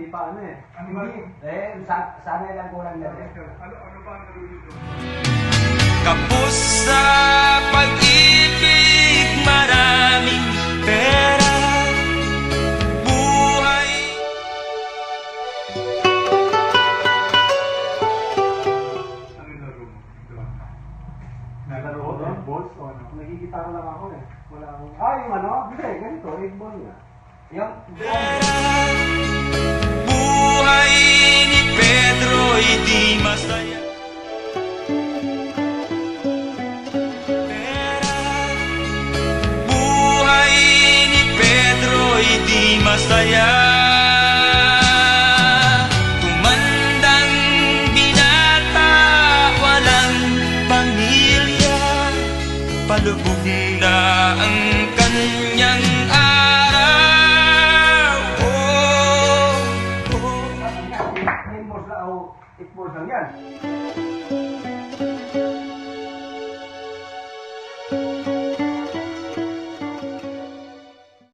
hindi pa ano eh. Ano ba? Sana lang kulang na rin. Ano ba ang nalulito? Kapos sa pag-ibig, maraming pera, buhay. Ano yung laro mo? Ito. Nalaro ko doon? Balls o ano? Nagigitara lang ako eh. Wala akong... yung ano? Hindi, ganito. 8 ball nga. Yung... Buhay ni Pedro'y di masaya. Buhay ni Pedro'y di masaya. Tumandang binata, walang pamilya, palubog na ang kanyang araw. Nine balls lang o 8 balls lang yan.